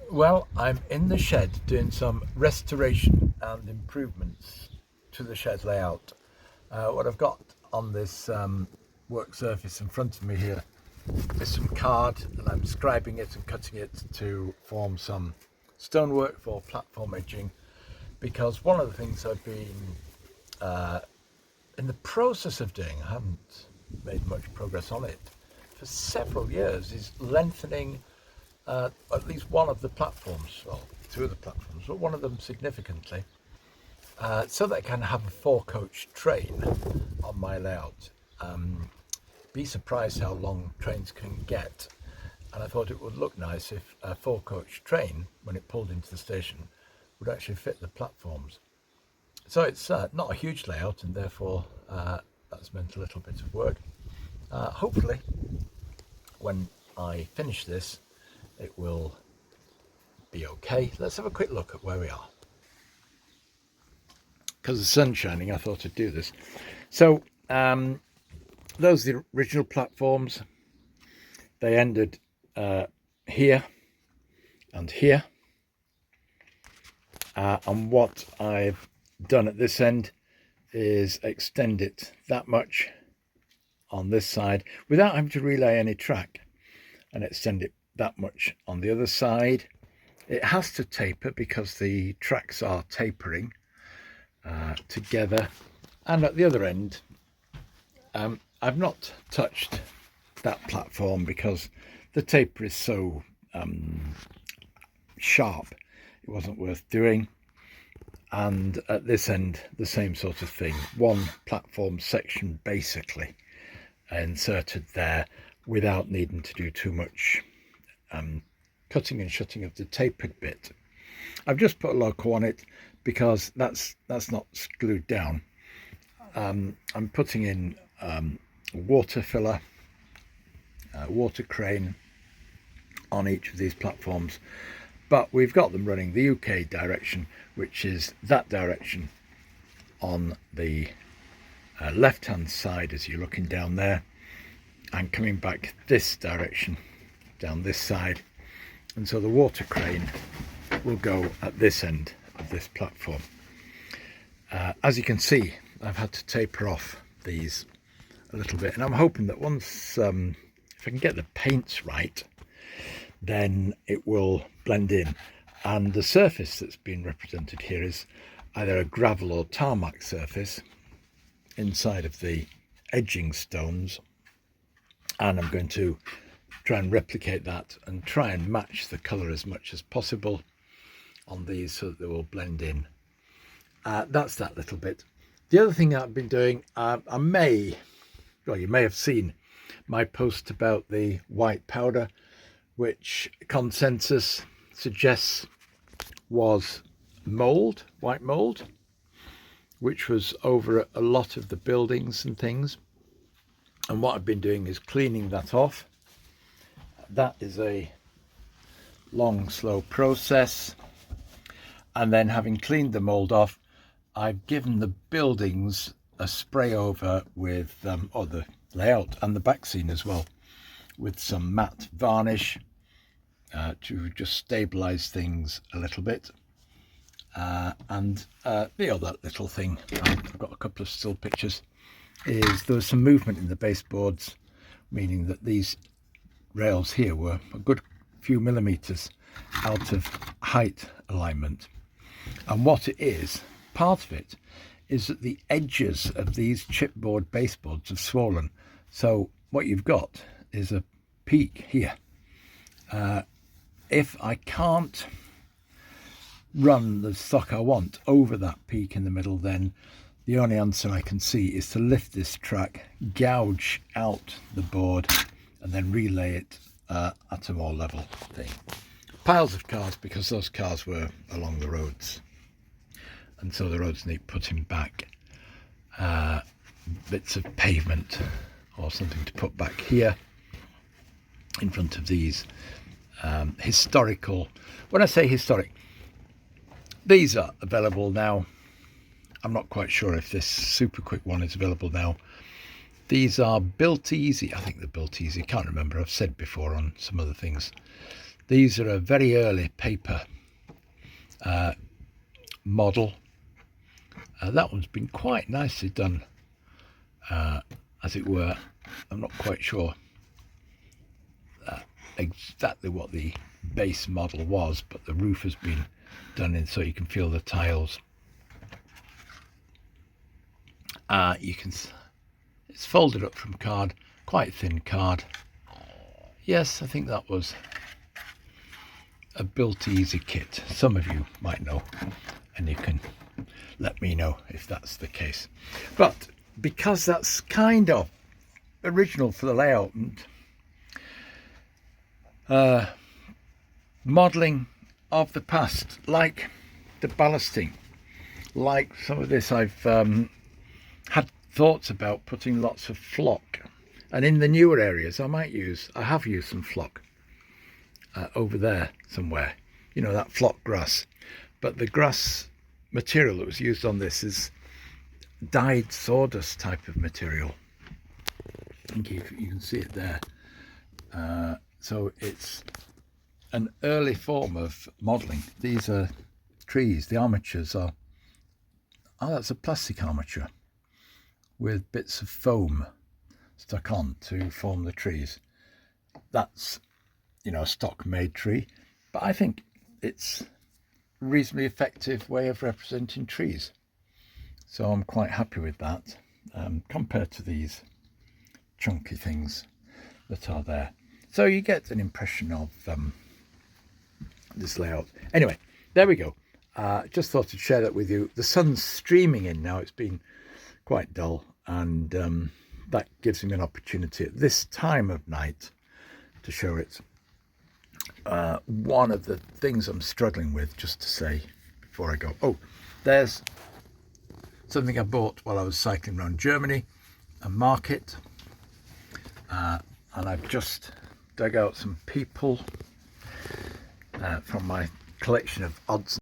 Well, I'm in the shed doing some restoration and improvements to the shed layout. What I've got on this work surface in front of me here is some card, and I'm scribing it and cutting it to form some stonework for platform edging, because one of the things I've been in the process of doing, I haven't made much progress on it for several years, is lengthening at least one of the platforms, well, two of the platforms, but one of them significantly, so that I can have a four-coach train on my layout. Be surprised how long trains can get, and I thought it would look nice if a four-coach train, when it pulled into the station, would actually fit the platforms. So it's not a huge layout, and therefore that's meant a little bit of work. Hopefully, when I finish this, it will be okay. Let's have a quick look at where we are. Because the sun's shining, I thought I'd do this. So those are the original platforms. They ended here and here. And what I've done at this end is extend it that much on this side without having to relay any track, and extend it that much on the other side. It has to taper because the tracks are tapering together, and at the other end I've not touched that platform because the taper is so sharp it wasn't worth doing. And at this end the same sort of thing, one platform section basically inserted there without needing to do too much cutting and shutting of the tapered bit. I've just put a loco on it because that's not glued down. I'm putting in water filler, water crane on each of these platforms, but we've got them running the UK direction, which is that direction on the left hand side as you're looking down there, and coming back this direction down this side. And so the water crane will go at this end of this platform. As you can see, I've had to taper off these a little bit, and I'm hoping that once if I can get the paints right, then it will blend in. And the surface that's been represented here is either a gravel or tarmac surface inside of the edging stones, and I'm going to try and replicate that and try and match the colour as much as possible on these so that they will blend in. That's that little bit. The other thing I've been doing, you may have seen my post about the white powder, which consensus suggests was mould, white mould, which was over a lot of the buildings and things. And what I've been doing is cleaning that off. That is a long, slow process. And then, having cleaned the mould off, I've given the buildings a spray over with, or the layout and the back scene as well, with some matte varnish to just stabilize things a little bit. And the other little thing, I've got a couple of still pictures, is there was some movement in the baseboards, meaning that these rails here were a good few millimeters out of height alignment. And what it is, part of it, is that the edges of these chipboard baseboards have swollen. So what you've got is a peak here. If I can't run the stock I want over that peak in the middle, then the only answer I can see is to lift this track, gouge out the board, and then relay it at a more level thing. Piles of cars, because those cars were along the roads, and so the roads need putting back. Bits of pavement or something to put back here in front of these historical, when I say historic, these are available now. I'm not quite sure if this super quick one is available now. These are built easy. I think they're built easy. Can't remember. I've said before on some other things These are a very early paper model. That one's been quite nicely done, as it were. I'm not quite sure exactly what the base model was, but the roof has been done in so you can feel the tiles. It's folded up from card, quite thin card. Yes, I think that was a Built Easy kit. Some of you might know, and you can let me know if that's the case. But because that's kind of original for the layout and modelling of the past, like the ballasting, like some of this, I've had thoughts about putting lots of flock, and in the newer areas I have used some flock over there somewhere, you know, that flock grass. But the grass material that was used on this is dyed sawdust type of material. I think you can see it there. So it's an early form of modelling. These are trees. The armatures are, that's a plastic armature with bits of foam stuck on to form the trees. That's, you know, a stock made tree, but I think it's a reasonably effective way of representing trees. So I'm quite happy with that, compared to these chunky things that are there. So you get an impression of this layout. Anyway, there we go. Just thought I'd share that with you. The sun's streaming in now. It's been quite dull, and that gives me an opportunity at this time of night to show it. One of the things I'm struggling with, just to say before I go, there's something I bought while I was cycling around Germany, a market, and I've just dug out some people from my collection of odds